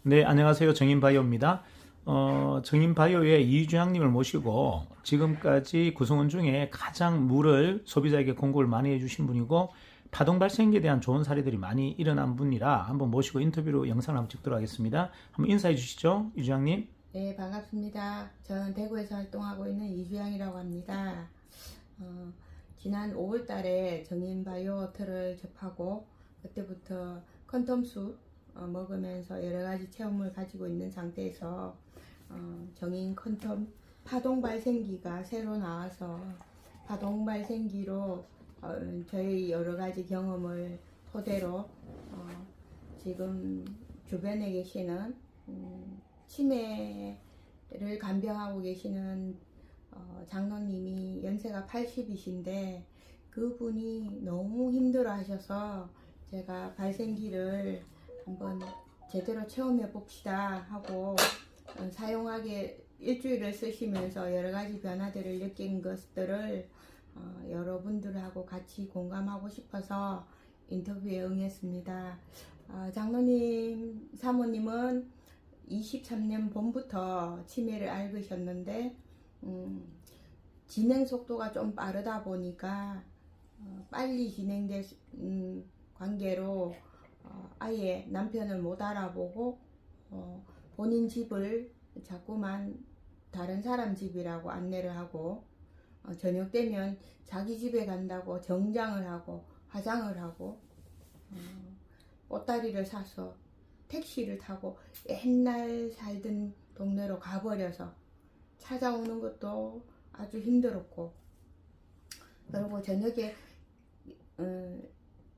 네, 안녕하세요. 정인바이오입니다. 정인바이오의 이주향님을 모시고 지금까지 구성원 중에 가장 물을 소비자에게 공급을 많이 해주신 분이고 파동 발생기에 대한 좋은 사례들이 많이 일어난 분이라 한번 모시고 인터뷰로 영상을 한번 찍도록 하겠습니다. 한번 인사해 주시죠, 이주향님. 네, 반갑습니다. 저는 대구에서 활동하고 있는 이주영이라고 합니다. 어, 지난 5월 달에 정인바이오워터를 접하고 그때부터 컨텀수 먹으면서 여러 가지 체험을 가지고 있는 상태에서 정인 컨텀 파동 발생기가 새로 나와서 파동 발생기로 저희 여러 가지 경험을 토대로 지금 주변에 계시는 치매를 간병하고 계시는 장로님이 연세가 80이신데 그분이 너무 힘들어 하셔서 제가 발생기를 한번 제대로 체험해 봅시다 하고 사용하게 일주일을 쓰시면서 여러 가지 변화들을 느낀 것들을 여러분들하고 같이 공감하고 싶어서 인터뷰에 응했습니다. 장로님, 사모님은 23년 봄부터 치매를 앓으셨는데 진행 속도가 좀 빠르다 보니까 빨리 진행된 관계로 아예 남편을 못 알아보고 본인 집을 자꾸만 다른 사람 집이라고 안내를 하고 저녁 되면 자기 집에 간다고 정장을 하고 화장을 하고 꽃다리를 사서 택시를 타고 옛날 살던 동네로 가버려서 찾아오는 것도 아주 힘들었고, 그리고 저녁에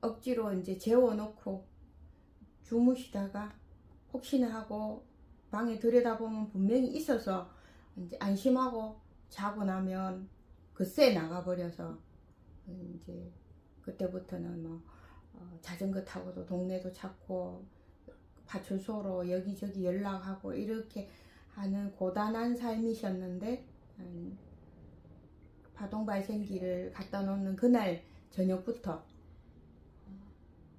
억지로 이제 재워놓고 주무시다가 혹시나 하고 방에 들여다보면 분명히 있어서 이제 안심하고 자고 나면 그새 나가버려서 이제 그때부터는 뭐 자전거 타고도 동네도 찾고 파출소로 여기저기 연락하고 이렇게 하는 고단한 삶이셨는데 파동 발생기를 갖다 놓는 그날 저녁부터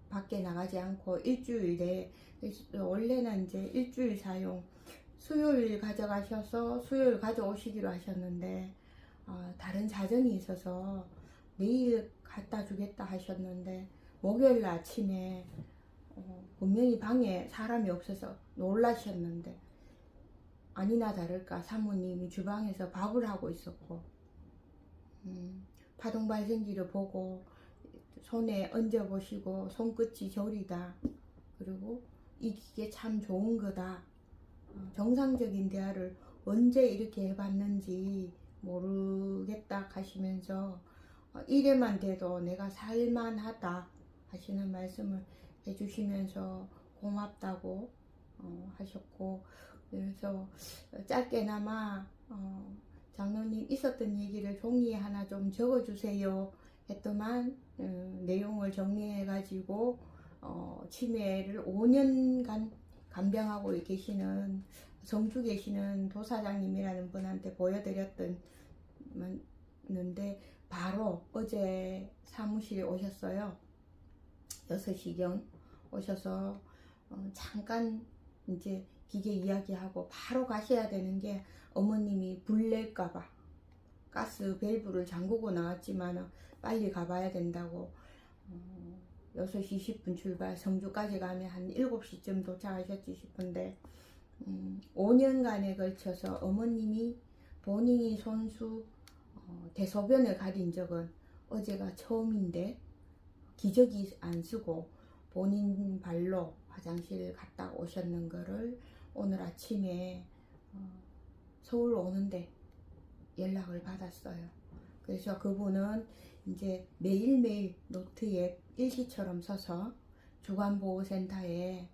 밖에 나가지 않고 일주일 내에, 원래는 이제 일주일 사용, 수요일 가져가셔서 수요일 가져오시기로 하셨는데 다른 자정이 있어서 내일 갖다 주겠다 하셨는데 목요일 아침에 분명히 방에 사람이 없어서 놀라셨는데 아니나 다를까 사모님이 주방에서 밥을 하고 있었고 파동 발생기를 보고 손에 얹어보시고 손끝이 저리다, 그리고 이 기계 참 좋은 거다, 정상적인 대화를 언제 이렇게 해봤는지 모르겠다 하시면서 이래만 돼도 내가 살만하다 하시는 말씀을 해주시면서 고맙다고 하셨고, 그래서 짧게나마 장로님 있었던 얘기를 종이에 하나 좀 적어주세요 했더만 내용을 정리해 가지고 치매를 5년간 간병하고 계시는 성주 계시는 도사장님이라는 분한테 보여드렸던 데 바로 어제 사무실에 오셨어요. 6시경 오셔서 잠깐 이제 기계 이야기하고 바로 가셔야 되는 게 어머님이 불 낼까봐 가스 밸브를 잠그고 나왔지만 빨리 가봐야 된다고 6시 10분 출발, 성주까지 가면 한 7시쯤 도착하셨지 싶은데 5년간에 걸쳐서 어머님이 본인이 손수 대소변을 가린 적은 어제가 처음인데 기저귀 안 쓰고 본인 발로 화장실 갔다 오셨는 거를 오늘 아침에 서울 오는데 연락을 받았어요. 그래서 그분은 이제 매일매일 노트에 일기처럼 써서 주간보호센터에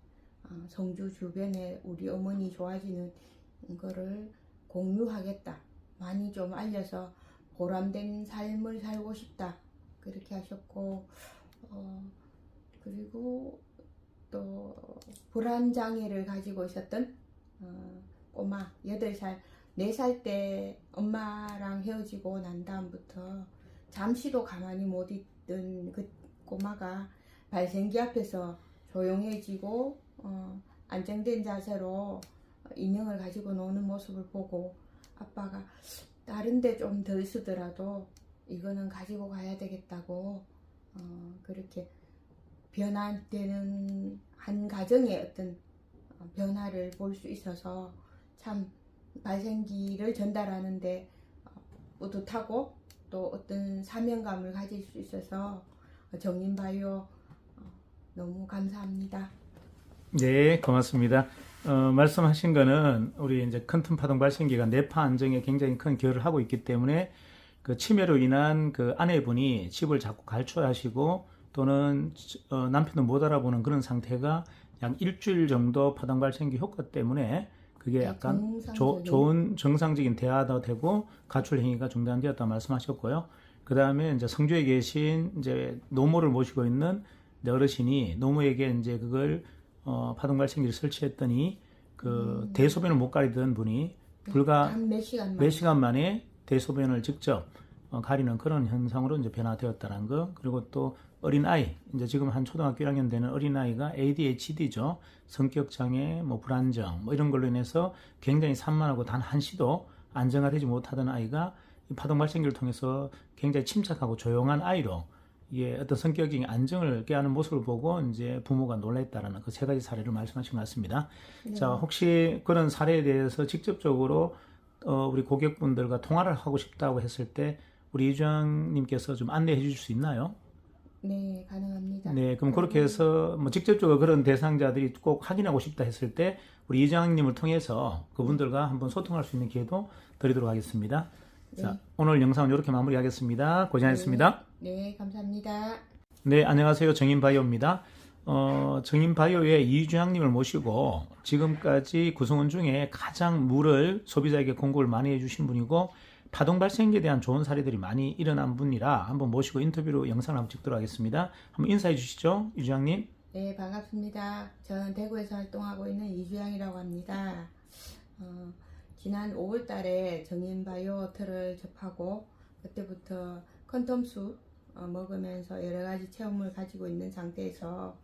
성주 주변에 우리 어머니 좋아지는 거를 공유하겠다, 많이 좀 알려서 보람된 삶을 살고 싶다 그렇게 하셨고, 그리고 또 불안장애를 가지고 있었던 꼬마 8살, 4살 때 엄마랑 헤어지고 난 다음부터 잠시도 가만히 못 있던 그 꼬마가 발생기 앞에서 조용해지고 안정된 자세로 인형을 가지고 노는 모습을 보고 아빠가 다른 데 좀 덜 쓰더라도 이거는 가지고 가야 되겠다고 그렇게 변화되는 한 가정의 어떤 변화를 볼 수 있어서 참 발생기를 전달하는데 뿌듯하고 또 어떤 사명감을 가질 수 있어서 정인바이오 너무 감사합니다. 네, 고맙습니다. 말씀하신 거는 우리 이제 큰 틈 파동 발생기가 뇌파 안정에 굉장히 큰 기여를 하고 있기 때문에 그 치매로 인한 그 아내분이 집을 자꾸 갈취하시고 또는 남편도 못 알아보는 그런 상태가 약 일주일 정도 파동 발생기 효과 때문에 그게 약간 좋은 정상적인 대화도 되고 가출 행위가 중단되었다 말씀하셨고요. 그 다음에 이제 성주에 계신 이제 노모를 모시고 있는 어르신이 노모에게 이제 그걸 파동 발생기를 설치했더니 그 대소변을 못 가리던 분이 불과 몇 시간 만에 대소변을 직접 가리는 그런 현상으로 이제 변화되었다는 거. 그리고 또 어린 아이, 이제 지금 한 초등학교 1학년 되는 어린 아이가 ADHD죠. 성격 장애, 뭐 불안정, 뭐 이런 걸로 인해서 굉장히 산만하고 단 한시도 안정화되지 못하던 아이가 이 파동 발생기를 통해서 굉장히 침착하고 조용한 아이로 이게 어떤 성격적인 안정을 깨하는 모습을 보고 이제 부모가 놀랐다라는 그 세 가지 사례를 말씀하신 것 같습니다. 네. 자, 혹시 그런 사례에 대해서 직접적으로 우리 고객분들과 통화를 하고 싶다고 했을 때 우리 이주영님께서 좀 안내해 주실 수 있나요? 네, 가능합니다. 네, 그럼 그렇게 해서 뭐 직접적으로 그런 대상자들이 꼭 확인하고 싶다 했을 때 우리 이주영님을 통해서 그분들과 한번 소통할 수 있는 기회도 드리도록 하겠습니다. 네. 자, 오늘 영상은 이렇게 마무리하겠습니다. 고생하셨습니다. 네, 감사합니다. 네, 안녕하세요. 정인바이오입니다. 정인바이오의 이주영님을 모시고 지금까지 구성원 중에 가장 물을 소비자에게 공급을 많이 해주신 분이고 파동 발생기에 대한 좋은 사례들이 많이 일어난 분이라 한번 모시고 인터뷰로 영상을 한번 찍도록 하겠습니다. 한번 인사해 주시죠, 이주영님. 네, 반갑습니다. 저는 대구에서 활동하고 있는 이주영이라고 합니다. 지난 5월 달에 정인바이오트를 접하고 그때부터 컨텀수 먹으면서 여러 가지 체험을 가지고 있는 상태에서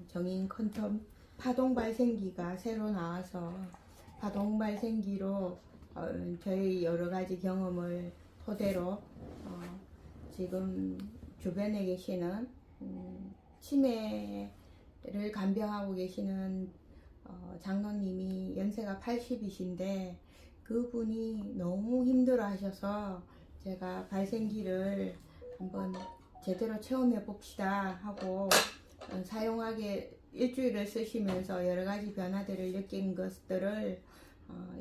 정인 컨텀 파동 발생기가 새로 나와서 파동 발생기로 저희 여러 가지 경험을 토대로 지금 주변에 계시는 치매를 간병하고 계시는 장로님이 연세가 80이신데 그분이 너무 힘들어 하셔서 제가 발생기를 한번 제대로 체험해 봅시다 하고 사용하게 일주일을 쓰시면서 여러 가지 변화들을 느낀 것들을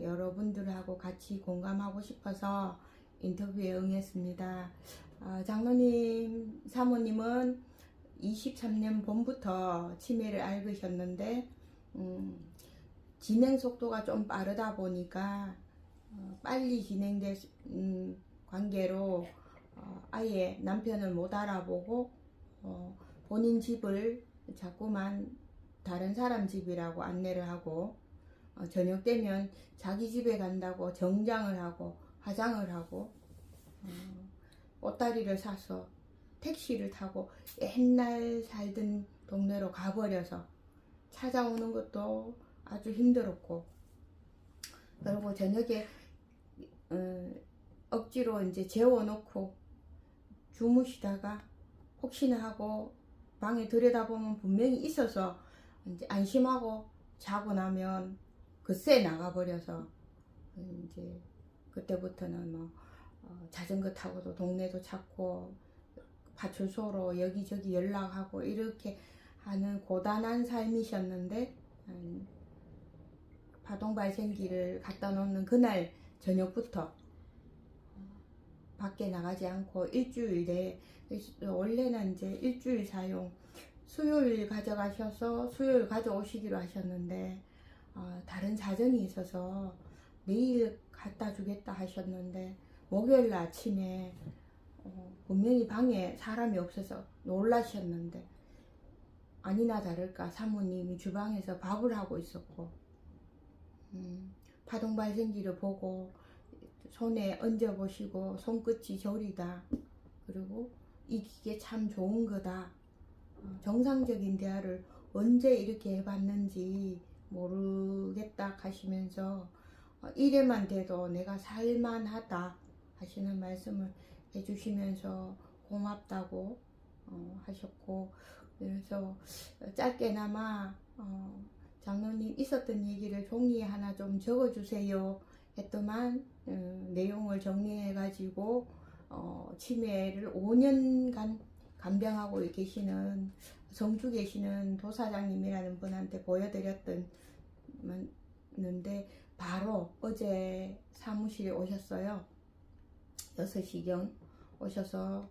여러분들하고 같이 공감하고 싶어서 인터뷰에 응했습니다. 장로님, 사모님은 23년 봄부터 치매를 앓으셨는데 진행 속도가 좀 빠르다 보니까 빨리 진행된 관계로 아예 남편을 못 알아보고 본인 집을 자꾸만 다른 사람 집이라고 안내를 하고 저녁 되면 자기 집에 간다고 정장을 하고 화장을 하고 꽃다리를 사서 택시를 타고 옛날 살던 동네로 가버려서 찾아오는 것도 아주 힘들었고 그리고 저녁에 억지로 이제 재워놓고 주무시다가 혹시나 하고 방에 들여다보면 분명히 있어서 이제 안심하고 자고 나면 그새 나가버려서 이제 그때부터는 뭐 자전거 타고도 동네도 찾고 파출소로 여기저기 연락하고 이렇게 하는 고단한 삶이셨는데 파동 발생기를 갖다 놓는 그날 저녁부터 밖에 나가지 않고 일주일 내에 원래는 이제 일주일 사용 수요일 가져가셔서 수요일 가져오시기로 하셨는데 다른 사정이 있어서 내일 갖다 주겠다 하셨는데 목요일 아침에 분명히 방에 사람이 없어서 놀라셨는데 아니나 다를까 사모님이 주방에서 밥을 하고 있었고 파동 발생기를 보고 손에 얹어보시고 손끝이 저리다 그리고 이 기계 참 좋은 거다 정상적인 대화를 언제 이렇게 해봤는지 모르겠다 하시면서 이래만 돼도 내가 살만하다 하시는 말씀을 해주시면서 고맙다고 하셨고, 그래서 짧게나마 장로님 있었던 얘기를 종이에 하나 좀 적어주세요 했더만 내용을 정리해가지고 치매를 5년간 간병하고 계시는 성주 계시는 도사장님이라는 분한테 보여드렸는데 바로 어제 사무실에 오셨어요. 6시경 오셔서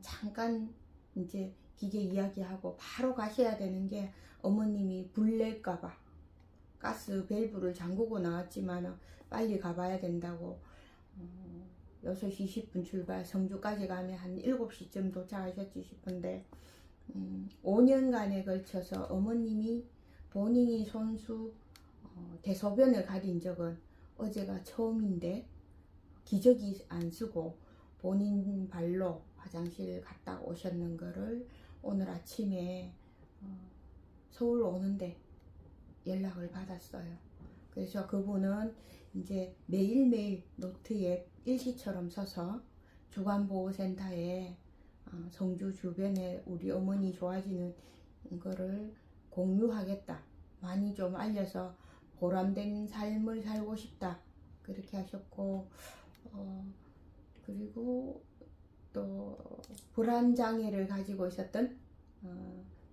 잠깐 이제 기계 이야기하고 바로 가셔야 되는 게 어머님이 불 낼까봐 가스 밸브를 잠그고 나왔지만 빨리 가봐야 된다고 6시 20분 출발, 성주까지 가면 한 7시쯤 도착하셨지 싶은데 5년간에 걸쳐서 어머님이 본인이 손수 대소변을 가린 적은 어제가 처음인데 기저귀 안 쓰고 본인 발로 화장실 갔다 오셨는 거를 오늘 아침에 서울 오는데 연락을 받았어요. 그래서 그분은 이제 매일매일 노트에 일기처럼 써서 주간보호센터에 성주 주변에 우리 어머니 좋아지는 거를 공유하겠다. 많이 좀 알려서 보람된 삶을 살고 싶다. 그렇게 하셨고, 그리고 또 불안장애를 가지고 있었던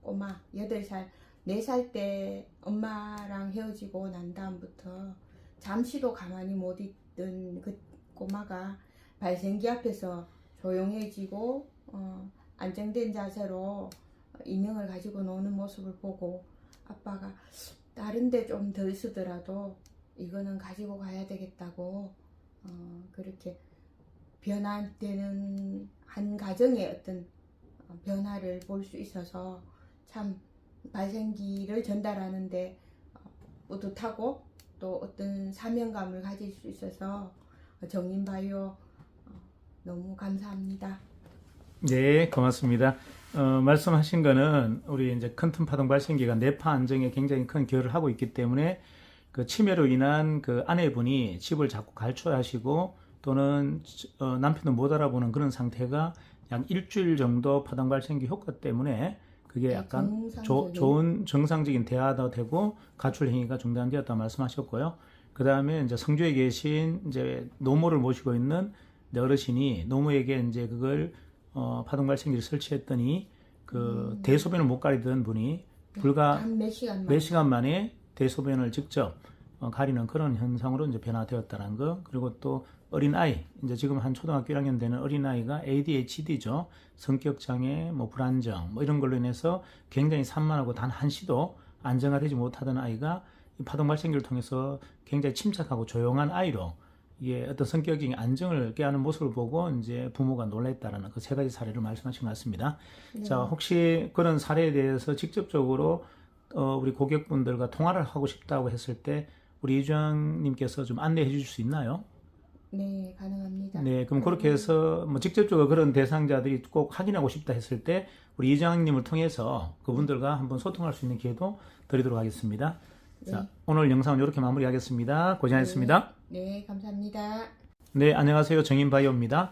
꼬마 8살, 4살 때 엄마랑 헤어지고 난 다음부터 잠시도 가만히 못 있던 그 꼬마가 발생기 앞에서 조용해지고 안정된 자세로 인형을 가지고 노는 모습을 보고 아빠가 다른 데 좀 덜 쓰더라도 이거는 가지고 가야 되겠다고 그렇게 변화되는 한 가정의 어떤 변화를 볼 수 있어서 참 발생기를 전달하는데 뿌듯하고 또 어떤 사명감을 가질 수 있어서 정인바이오 너무 감사합니다. 네, 고맙습니다. 말씀하신 거는 우리 이제 큰 틈 파동 발생기가 뇌파 안정에 굉장히 큰 기여를 하고 있기 때문에 그 치매로 인한 그 아내분이 집을 자꾸 갈초하시고 또는 남편도 못 알아보는 그런 상태가 약 일주일 정도 파동 발생기 효과 때문에 그게 약간 좋은 정상적인 대화도 되고 가출 행위가 중단되었다 말씀하셨고요. 그 다음에 이제 성주에 계신 이제 노모를 모시고 있는 어르신이 노모에게 이제 그걸 파동 발생기를 설치했더니 그 대소변을 못 가리던 분이 불과 몇 시간 만에 대소변을 직접 가리는 그런 현상으로 이제 변화되었다는 거. 그리고 또 어린 아이, 이제 지금 한 초등학교 1학년 되는 어린 아이가 ADHD죠. 성격 장애, 뭐 불안정, 뭐 이런 걸로 인해서 굉장히 산만하고 단 한시도 안정화되지 못하던 아이가 이 파동 발생기를 통해서 굉장히 침착하고 조용한 아이로 이게 어떤 성격적인 안정을 깨하는 모습을 보고 이제 부모가 놀랐다라는 그 3가지 사례를 말씀하신 것 같습니다. 네. 자, 혹시 그런 사례에 대해서 직접적으로 우리 고객분들과 통화를 하고 싶다고 했을 때 우리 이주영님께서 좀 안내해 주실 수 있나요? 네, 가능합니다. 네, 그럼 그렇게 해서 뭐 직접적으로 그런 대상자들이 꼭 확인하고 싶다 했을 때 우리 이주영님을 통해서 그분들과 한번 소통할 수 있는 기회도 드리도록 하겠습니다. 네. 자, 오늘 영상은 이렇게 마무리하겠습니다. 고생하셨습니다. 네, 감사합니다. 네, 안녕하세요. 정인바이오입니다.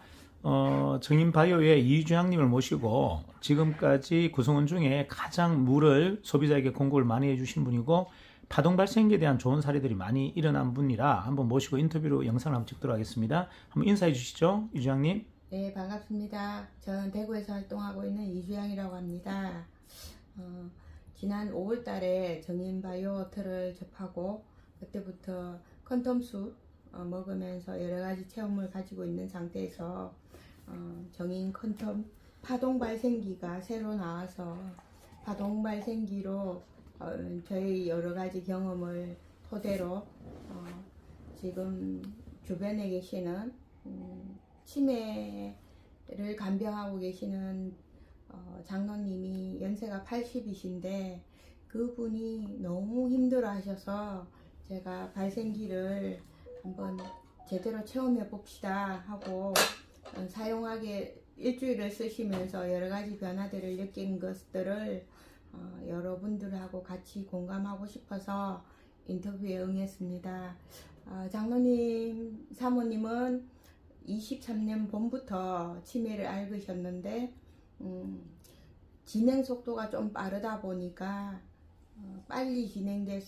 정인바이오의 이주영님을 모시고 지금까지 구성원 중에 가장 물을 소비자에게 공급을 많이 해주신 분이고 파동 발생기에 대한 좋은 사례들이 많이 일어난 분이라 한번 모시고 인터뷰로 영상을 한번 찍도록 하겠습니다. 한번 인사해 주시죠, 이주영님. 네, 반갑습니다. 저는 대구에서 활동하고 있는 이주영이라고 합니다. 지난 5월 달에 정인바이오트를 접하고 그때부터 컨텀수 먹으면서 여러 가지 체험을 가지고 있는 상태에서 정인 컨텀 파동 발생기가 새로 나와서 파동 발생기로 저희 여러 가지 경험을 토대로 지금 주변에 계시는 치매를 간병하고 계시는 장로님이 연세가 80이신데 그분이 너무 힘들어 하셔서 제가 발생기를 한번 제대로 체험해 봅시다 하고 사용하게 일주일을 쓰시면서 여러 가지 변화들을 느낀 것들을 여러분들하고 같이 공감하고 싶어서 인터뷰에 응했습니다. 장로님, 사모님은 23년 봄부터 치매를 앓으셨는데 진행 속도가 좀 빠르다 보니까 빨리 진행된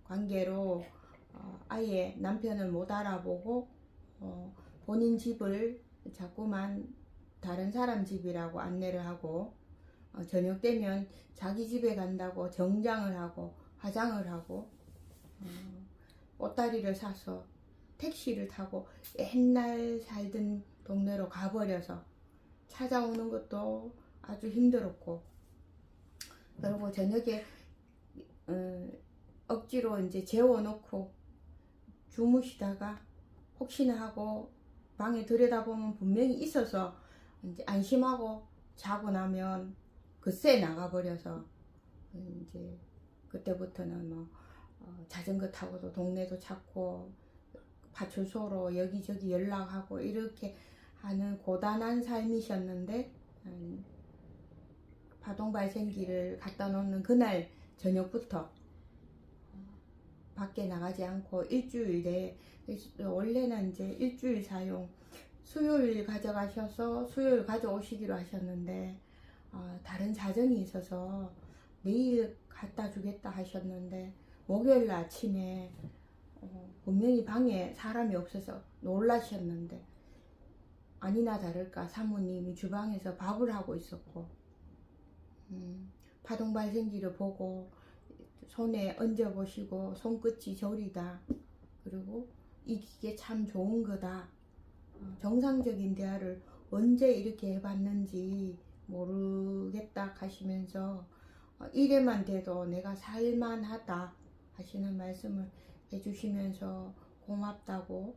관계로 아예 남편을 못 알아보고 본인 집을 자꾸만 다른 사람 집이라고 안내를 하고 저녁 되면 자기 집에 간다고 정장을 하고 화장을 하고 꽃다리를 사서 택시를 타고 옛날 살던 동네로 가버려서 찾아오는 것도 아주 힘들었고, 그리고 저녁에 억지로 이제 재워놓고 주무시다가 혹시나 하고 방에 들여다보면 분명히 있어서 이제 안심하고 자고 나면 그새 나가버려서 이제 그때부터는 뭐 자전거 타고도 동네도 찾고 파출소로 여기저기 연락하고 이렇게 하는 고단한 삶이셨는데 파동 발생기를 갖다 놓는 그날 저녁부터 밖에 나가지 않고 일주일 내에, 원래는 이제 일주일 사용, 수요일 가져가셔서 수요일 가져오시기로 하셨는데 다른 사정이 있어서 내일 갖다 주겠다 하셨는데 목요일 아침에 분명히 방에 사람이 없어서 놀라셨는데 아니나 다를까 사모님이 주방에서 밥을 하고 있었고 파동 발생기를 보고 손에 얹어보시고 손끝이 저리다, 그리고 이 기계 참 좋은 거다, 정상적인 대화를 언제 이렇게 해봤는지 모르겠다 하시면서 이래만 돼도 내가 살만하다 하시는 말씀을 해주시면서 고맙다고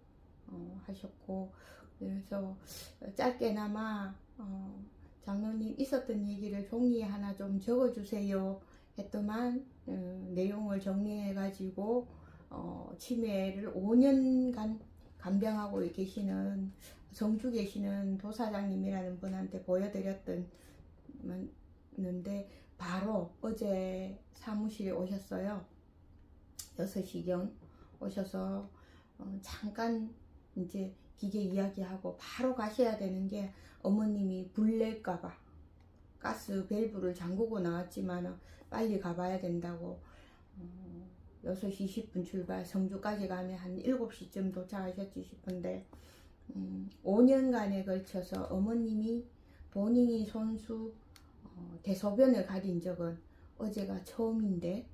하셨고, 그래서 짧게나마 장로님 있었던 얘기를 종이에 하나 좀 적어주세요 했더만 내용을 정리해 가지고 치매를 5년간 간병하고 계시는 성주 계시는 도사장님이라는 분한테 보여드렸는데 바로 어제 사무실에 오셨어요. 6시경 오셔서 잠깐 이제 기계 이야기하고 바로 가셔야 되는 게 어머님이 불 낼까봐 가스 밸브를 잠그고 나왔지만 빨리 가봐야 된다고 6시 10분 출발, 성주까지 가면 한 7시쯤 도착하셨지 싶은데 5년간에 걸쳐서 어머님이 본인이 손수 대소변을 가린 적은 어제가 처음인데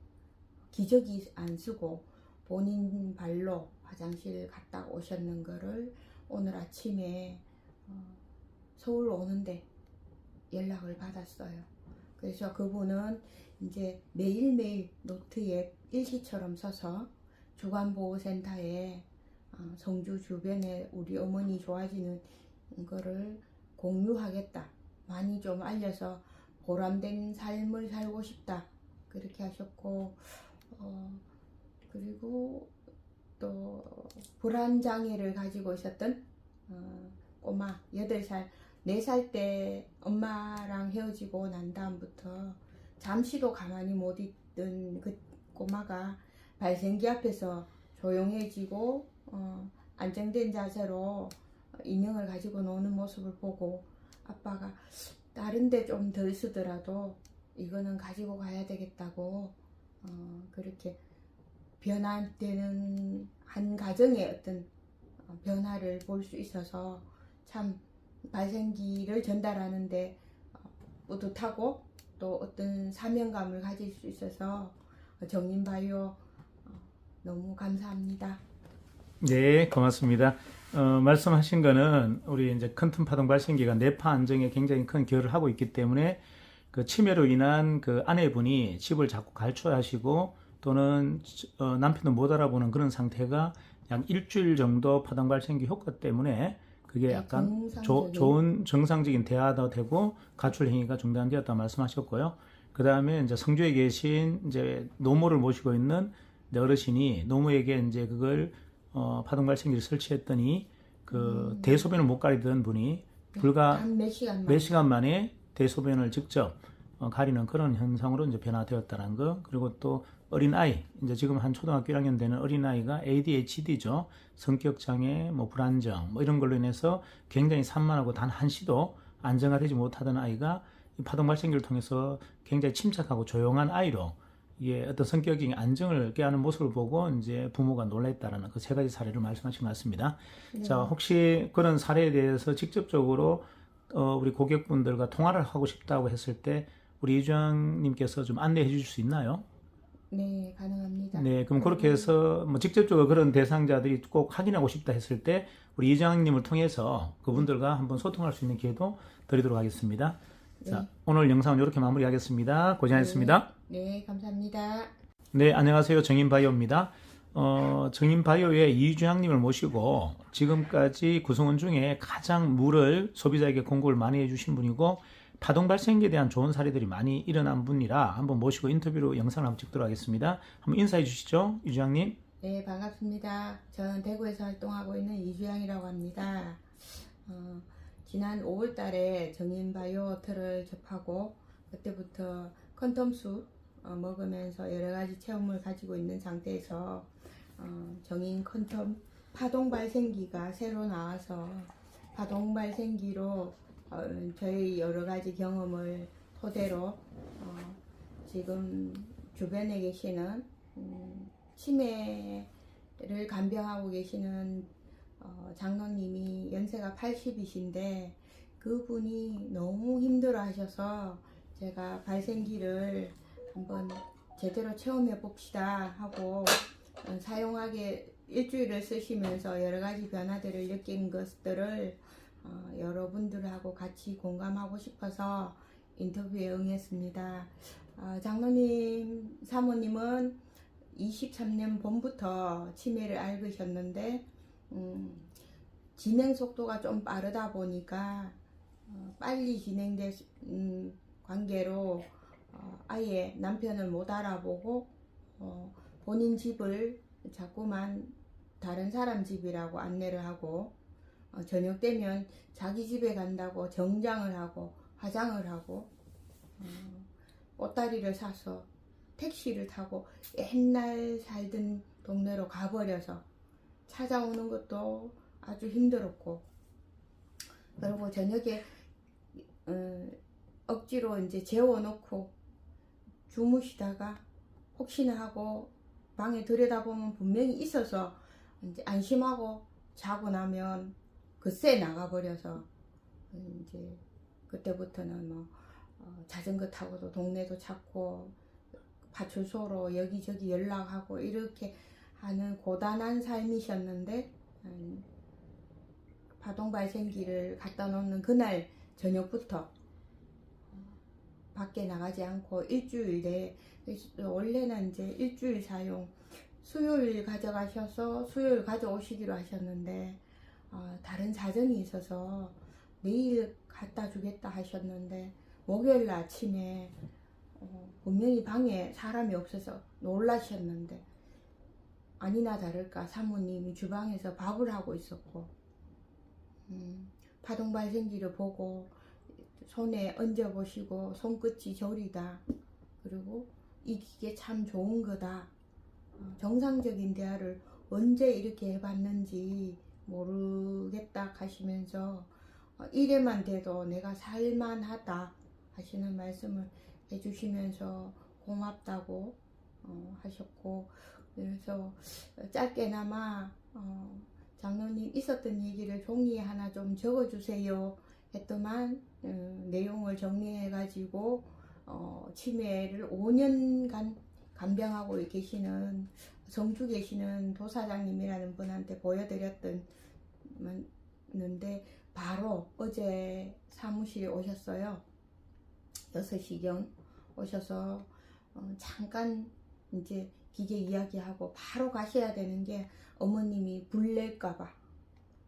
기저귀 안 쓰고 본인 발로 화장실 갔다 오셨는 거를 오늘 아침에 서울 오는데 연락을 받았어요. 그래서 그분은 이제 매일매일 노트에 일기처럼 써서 주간보호센터에 성주 주변에 우리 어머니 좋아지는 거를 공유하겠다, 많이 좀 알려서 보람된 삶을 살고 싶다 그렇게 하셨고, 그리고 또 불안장애를 가지고 있었던 꼬마 8살, 4살 때 엄마랑 헤어지고 난 다음부터 잠시도 가만히 못 있던 그 꼬마가 발생기 앞에서 조용해지고 안정된 자세로 인형을 가지고 노는 모습을 보고 아빠가 다른 데 좀 덜 쓰더라도 이거는 가지고 가야 되겠다고 그렇게 변화되는 한 가정의 어떤 변화를 볼 수 있어서 참 발생기를 전달하는데 뿌듯하고 또 어떤 사명감을 가질 수 있어서 정인바이오 너무 감사합니다. 네, 고맙습니다. 말씀하신 거는 우리 이제 큰 틈 파동 발생기가 뇌파 안정에 굉장히 큰 기여를 하고 있기 때문에 그 치매로 인한 그 아내분이 집을 자꾸 갈취하시고 또는 남편도 못 알아보는 그런 상태가 약 일주일 정도 파동 발생기 효과 때문에 그게 약간 좋은 정상적인 대화도 되고 가출 행위가 중단되었다 말씀하셨고요. 그 다음에 이제 성주에 계신 이제 노모를 모시고 있는 이제 어르신이 노모에게 이제 그걸 파동 발생기를 설치했더니 그 대소변을 못 가리던 분이 불과 몇 시간 만에 대소변을 직접 가리는 그런 현상으로 이제 변화되었다는 거, 그리고 또 어린아이, 이제 지금 한 초등학교 1학년 되는 어린아이가 ADHD죠. 성격장애, 뭐 불안정, 뭐 이런 걸로 인해서 굉장히 산만하고 단 한시도 안정화되지 못하던 아이가 이 파동 발생기를 통해서 굉장히 침착하고 조용한 아이로 이게 어떤 성격적인 안정을 깨하는 모습을 보고 이제 부모가 놀랬다라는 그 세 가지 사례를 말씀하신 것 같습니다. 네. 자, 혹시 그런 사례에 대해서 직접적으로 우리 고객분들과 통화를 하고 싶다고 했을 때 우리 이주영님께서 좀 안내해 주실 수 있나요? 네, 가능합니다. 네, 그럼 그렇게 해서 뭐 직접적으로 그런 대상자들이 꼭 확인하고 싶다 했을 때 우리 이주영님을 통해서 그분들과 한번 소통할 수 있는 기회도 드리도록 하겠습니다. 자, 네. 오늘 영상은 이렇게 마무리하겠습니다. 고생하셨습니다. 네, 감사합니다. 네, 안녕하세요. 정인바이오입니다. 정인바이오의 이주향님을 모시고 지금까지 구성원 중에 가장 물을 소비자에게 공급을 많이 해주신 분이고 파동 발생기에 대한 좋은 사례들이 많이 일어난 분이라 한번 모시고 인터뷰로 영상을 한번 찍도록 하겠습니다. 한번 인사해 주시죠, 이주향님. 네, 반갑습니다. 저는 대구에서 활동하고 있는 이주영이라고 합니다. 지난 5월 달에 정인바이오트를 접하고 그때부터 컨텀수 먹으면서 여러 가지 체험을 가지고 있는 상태에서 정인 컨텀 파동 발생기가 새로 나와서 파동 발생기로 저희 여러 가지 경험을 토대로 지금 주변에 계시는 치매를 간병하고 계시는 장로님이 연세가 80이신데 그분이 너무 힘들어 하셔서 제가 발생기를 한번 제대로 체험해 봅시다 하고 사용하게 일주일을 쓰시면서 여러 가지 변화들을 느낀 것들을 여러분들하고 같이 공감하고 싶어서 인터뷰에 응했습니다. 장로님, 사모님은 23년 봄부터 치매를 앓으셨는데 진행 속도가 좀 빠르다 보니까 빨리 진행된 관계로 아예 남편을 못 알아보고 본인 집을 자꾸만 다른 사람 집이라고 안내를 하고 저녁 되면 자기 집에 간다고 정장을 하고 화장을 하고 꽃다리를 사서 택시를 타고 옛날 살던 동네로 가버려서 찾아오는 것도 아주 힘들었고 그리고 저녁에 억지로 이제 재워놓고 주무시다가 혹시나 하고 방에 들여다보면 분명히 있어서 이제 안심하고 자고 나면 그새 나가버려서 이제 그때부터는 뭐 자전거 타고도 동네도 찾고 파출소로 여기저기 연락하고 이렇게 하는 고단한 삶이셨는데 파동 발생기를 갖다 놓는 그날 저녁부터 밖에 나가지 않고 일주일 내에 원래는 이제 일주일 사용 수요일 가져가셔서 수요일 가져오시기로 하셨는데 다른 사정이 있어서 내일 갖다 주겠다 하셨는데 목요일 아침에 분명히 방에 사람이 없어서 놀라셨는데 아니나 다를까 사모님이 주방에서 밥을 하고 있었고 파동 발생기를 보고 손에 얹어보시고 손끝이 저리다 그리고 이 기계 참 좋은 거다 정상적인 대화를 언제 이렇게 해봤는지 모르겠다 하시면서 이래만 돼도 내가 살만하다 하시는 말씀을 해주시면서 고맙다고 하셨고 그래서 짧게나마 장로님 있었던 얘기를 종이에 하나 좀 적어주세요 했더만 내용을 정리해 가지고 치매를 5년간 간병하고 계시는 성주 계시는 도사장님이라는 분한테 보여드렸는데 바로 어제 사무실에 오셨어요. 6시경 오셔서 잠깐 이제 기계 이야기하고 바로 가셔야 되는 게 어머님이 불 낼까봐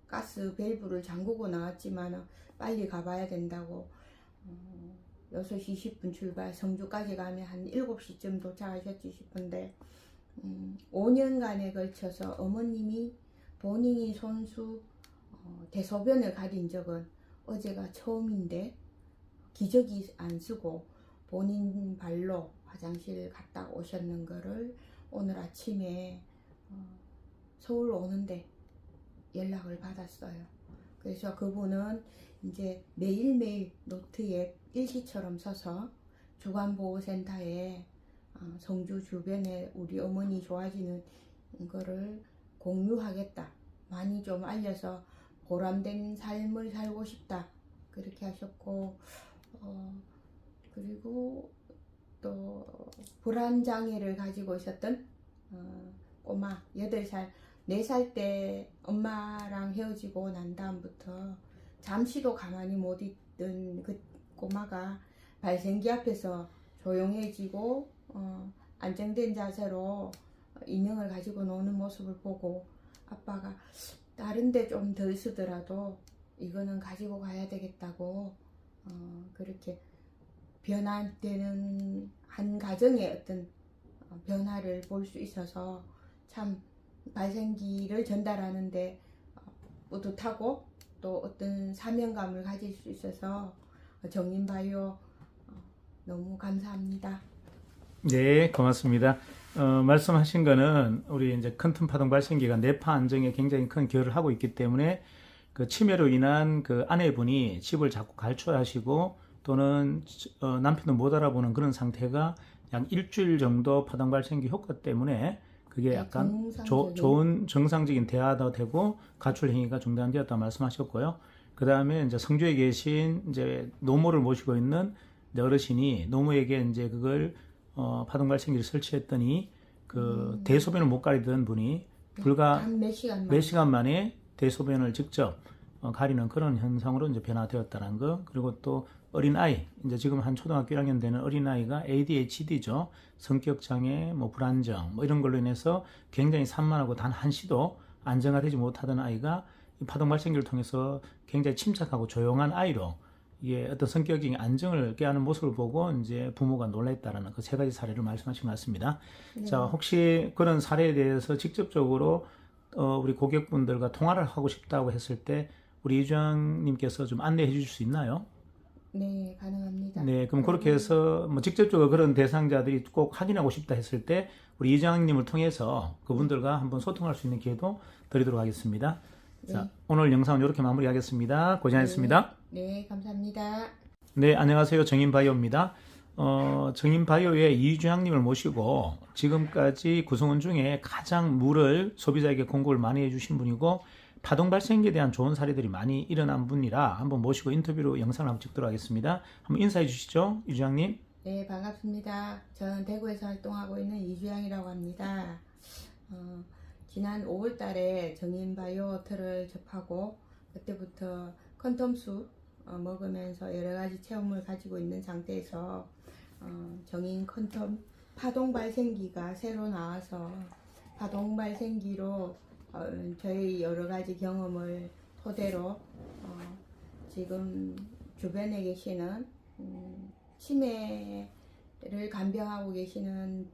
가스 밸브를 잠그고 나왔지만 빨리 가봐야 된다고 6시 20분 출발 성주까지 가면 한 7시쯤 도착하셨지 싶은데 5년간에 걸쳐서 어머님이 본인이 손수 대소변을 가린 적은 어제가 처음인데 기저귀 안 쓰고 본인 발로 화장실 갔다 오셨는 거를 오늘 아침에 서울 오는데 연락을 받았어요. 그래서 그분은 이제 매일매일 노트에 일기처럼 써서 주간보호센터에 성주 주변에 우리 어머니 좋아지는 거를 공유하겠다. 많이 좀 알려서 보람된 삶을 살고 싶다. 그렇게 하셨고, 그리고 또 불안장애를 가지고 있었던 꼬마 8살, 4살 때 엄마랑 헤어지고 난 다음부터 잠시도 가만히 못 있던 그 꼬마가 발생기 앞에서 조용해지고 안정된 자세로 인형을 가지고 노는 모습을 보고 아빠가 다른 데 좀 덜 쓰더라도 이거는 가지고 가야 되겠다고 그렇게 변화되는 한 가정의 어떤 변화를 볼 수 있어서 참 발생기를 전달하는데 뿌듯하고 또 어떤 사명감을 가질 수 있어서 정인바이오 너무 감사합니다. 네, 고맙습니다. 말씀하신 거는 우리 이제 큰 틈 파동 발생기가 뇌파 안정에 굉장히 큰 기여를 하고 있기 때문에 그 치매로 인한 그 아내분이 집을 자꾸 갈취하시고 또는 남편도 못 알아보는 그런 상태가 약 일주일 정도 파동 발생기 효과 때문에 그게 약간 좋은 정상적인 대화도 되고 가출 행위가 중단되었다 말씀하셨고요. 그 다음에 이제 성주에 계신 이제 노모를 모시고 있는 이제 어르신이 노모에게 이제 그걸 파동 발생기를 설치했더니 그 대소변을 못 가리던 분이 불과 몇 시간 만에 대소변을 직접 가리는 그런 현상으로 이제 변화되었다는 거. 그리고 또 어린 아이, 이제 지금 한 초등학교 1학년 되는 어린 아이가 ADHD죠. 성격 장애, 뭐 불안정, 뭐 이런 걸로 인해서 굉장히 산만하고 단 한시도 안정화되지 못하던 아이가 이 파동 발생기를 통해서 굉장히 침착하고 조용한 아이로 이게 어떤 성격적인 안정을 깨하는 모습을 보고 이제 부모가 놀랐다라는 그 3가지 사례를 말씀하신 것 같습니다. 네. 자, 혹시 그런 사례에 대해서 직접적으로 우리 고객분들과 통화를 하고 싶다고 했을 때 우리 이주영님께서 좀 안내해 주실 수 있나요? 네, 가능합니다. 네, 그럼 그렇게 해서 뭐 직접적으로 그런 대상자들이 꼭 확인하고 싶다 했을 때 우리 이주영님을 통해서 그분들과 한번 소통할 수 있는 기회도 드리도록 하겠습니다. 네. 자, 오늘 영상은 이렇게 마무리하겠습니다. 고생하셨습니다. 네, 감사합니다. 네, 안녕하세요. 정인바이오입니다. 정인바이오의 이주영님을 모시고 지금까지 구성원 중에 가장 물을 소비자에게 공급을 많이 해주신 분이고 파동 발생기에 대한 좋은 사례들이 많이 일어난 분이라 한번 모시고 인터뷰로 영상을 한번 찍도록 하겠습니다. 한번 인사해 주시죠, 이주영님. 네, 반갑습니다. 저는 대구에서 활동하고 있는 이주영이라고 합니다. 지난 5월 달에 정인바이오트를 접하고 그때부터 컨텀수 먹으면서 여러 가지 체험을 가지고 있는 상태에서 정인 컨텀 파동 발생기가 새로 나와서 파동 발생기로 저희 여러 가지 경험을 토대로 지금 주변에 계시는 치매를 간병하고 계시는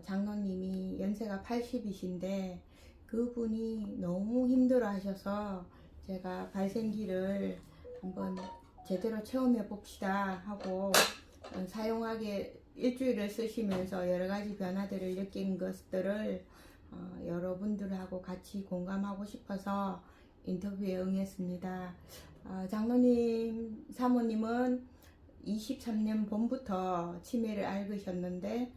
장로님이 연세가 80이신데 그분이 너무 힘들어 하셔서 제가 발생기를 한번 제대로 체험해 봅시다 하고 사용하게 일주일을 쓰시면서 여러 가지 변화들을 느낀 것들을 여러분들하고 같이 공감하고 싶어서 인터뷰에 응했습니다. 장로님, 사모님은 23년 봄부터 치매를 앓으셨는데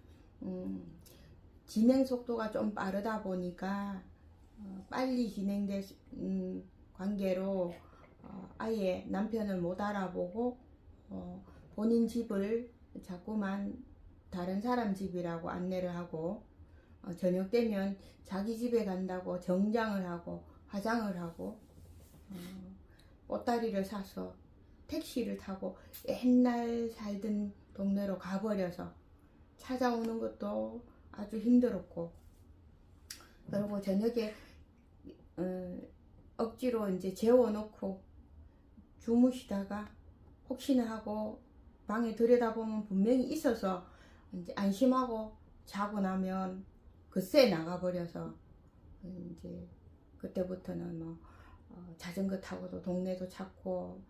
진행 속도가 좀 빠르다 보니까 빨리 진행된 관계로 아예 남편을 못 알아보고 본인 집을 자꾸만 다른 사람 집이라고 안내를 하고 저녁 되면 자기 집에 간다고 정장을 하고 화장을 하고 꽃다리를 사서 택시를 타고 옛날 살던 동네로 가버려서 찾아오는 것도 아주 힘들었고 그리고 저녁에 억지로 이제 재워놓고 주무시다가 혹시나 하고 방에 들여다보면 분명히 있어서 이제 안심하고 자고 나면 그새 나가버려서 이제 그때부터는 뭐 자전거 타고도 동네도 찾고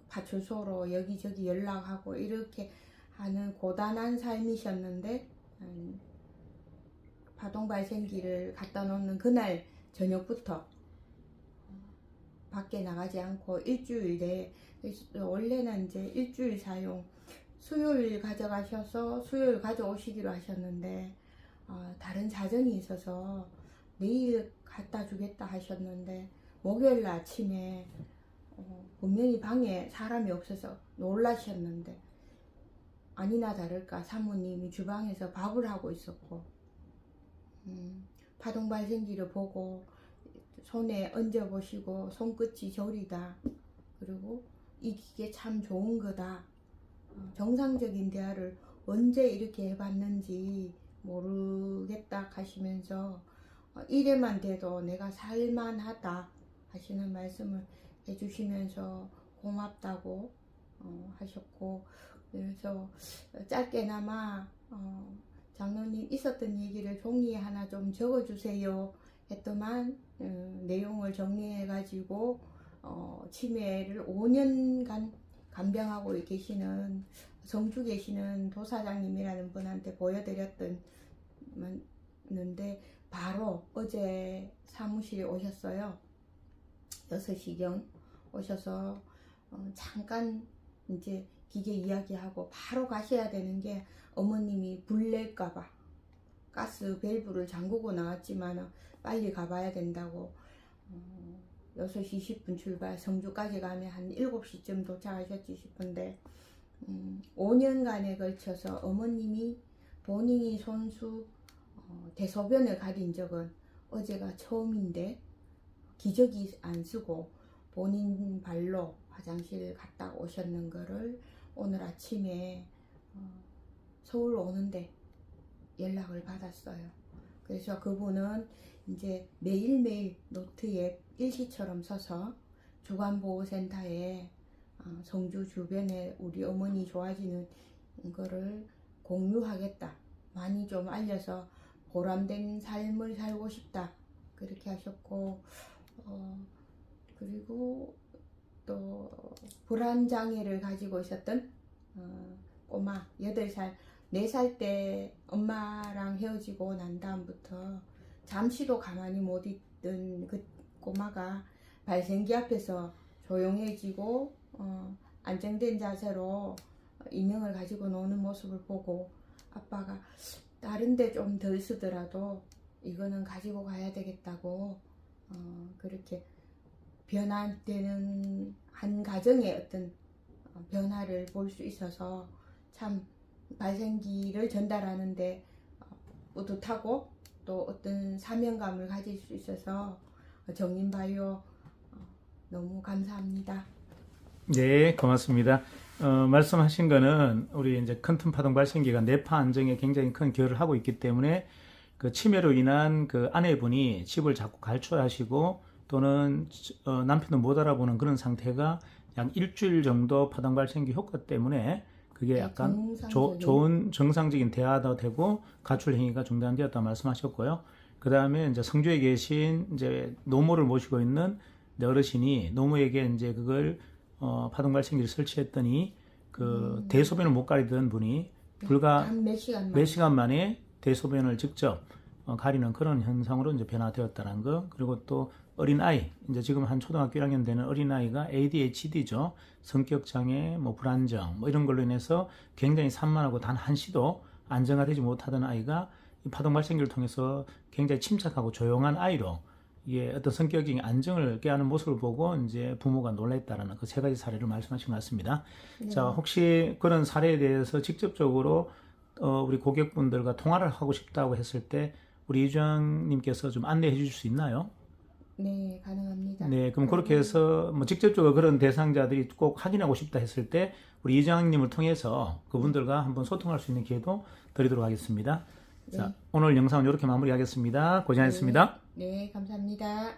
파출소로 여기저기 연락하고 이렇게 하는 고단한 삶이셨는데 파동 발생기를 갖다 놓는 그날 저녁부터 밖에 나가지 않고 일주일 내에, 원래는 이제 일주일 사용, 수요일 가져가셔서 수요일 가져오시기로 하셨는데 다른 사정이 있어서 내일 갖다 주겠다 하셨는데 목요일 아침에 분명히 방에 사람이 없어서 놀라셨는데 아니나 다를까 사모님이 주방에서 밥을 하고 있었고 파동 발생기를 보고 손에 얹어보시고 손끝이 저리다, 그리고 이 기계 참 좋은 거다, 정상적인 대화를 언제 이렇게 해봤는지 모르겠다 하시면서 이래만 돼도 내가 살만하다 하시는 말씀을 해주시면서 고맙다고 하셨고, 그래서 짧게나마 장로님 있었던 얘기를 종이에 하나 좀 적어주세요 했더만 내용을 정리해 가지고 치매를 5년간 간병하고 계시는 성주 계시는 도사장님이라는 분한테 보여드렸는데 바로 어제 사무실에 오셨어요. 6시경 오셔서 잠깐 이제 기계 이야기하고 바로 가셔야 되는 게 어머님이 불 낼까봐 가스 밸브를 잠그고 나왔지만 빨리 가봐야 된다고 6시 20분 출발, 성주까지 가면 한 7시쯤 도착하셨지 싶은데 5년간에 걸쳐서 어머님이 본인이 손수 대소변을 가린 적은 어제가 처음인데 기저귀 안 쓰고 본인 발로 화장실 갔다 오셨는 거를 오늘 아침에 서울 오는데 연락을 받았어요. 그래서 그분은 이제 매일매일 노트에 일기처럼 써서 주간보호센터에 성주 주변에 우리 어머니 좋아지는 거를 공유하겠다, 많이 좀 알려서 보람된 삶을 살고 싶다 그렇게 하셨고, 그리고 또 불안장애를 가지고 있었던 꼬마 8살, 4살 때 엄마랑 헤어지고 난 다음부터 잠시도 가만히 못 있던 그 꼬마가 발생기 앞에서 조용해지고 안정된 자세로 인형을 가지고 노는 모습을 보고 아빠가 다른 데 좀 덜 쓰더라도 이거는 가지고 가야 되겠다고 그렇게 변화되는 한 가정의 어떤 변화를 볼 수 있어서 참 발생기를 전달하는데 뿌듯하고 또 어떤 사명감을 가질 수 있어서 정인바이오 너무 감사합니다. 네, 고맙습니다. 말씀하신 거는 우리 이제 큰 틈 파동 발생기가 뇌파 안정에 굉장히 큰 기여를 하고 있기 때문에 그 치매로 인한 그 아내분이 집을 자꾸 갈취하시고 또는 남편도 못 알아보는 그런 상태가 약 일주일 정도 파동 발생기 효과 때문에 그게 약간 좋은 정상적인 대화도 되고 가출 행위가 중단되었다 말씀하셨고요. 그 다음에 이제 성주에 계신 이제 노모를 모시고 있는 어르신이 노모에게 이제 그걸 파동 발생기를 설치했더니 그 대소변을 못 가리던 분이 불과 몇 시간 만에 대소변을 직접 가리는 그런 현상으로 이제 변화되었다는 거. 그리고 또 어린 아이, 이제 지금 한 초등학교 1학년 되는 어린 아이가 ADHD죠. 성격 장애, 뭐 불안정, 뭐 이런 걸로 인해서 굉장히 산만하고 단 한시도 안정화되지 못하던 아이가 이 파동 발생기를 통해서 굉장히 침착하고 조용한 아이로 이게 어떤 성격적인 안정을 깨하는 모습을 보고 이제 부모가 놀랐다라는 그 3가지 사례를 말씀하신 것 같습니다. 네. 자, 혹시 그런 사례에 대해서 직접적으로 우리 고객분들과 통화를 하고 싶다고 했을 때 우리 이주영님께서 좀 안내해 주실 수 있나요? 네, 가능합니다. 네, 그럼 그렇게 해서 뭐 직접적으로 그런 대상자들이 꼭 확인하고 싶다 했을 때 우리 이주영님을 통해서 그분들과 한번 소통할 수 있는 기회도 드리도록 하겠습니다. 네. 자, 오늘 영상은 이렇게 마무리하겠습니다. 고생하셨습니다. 네, 감사합니다.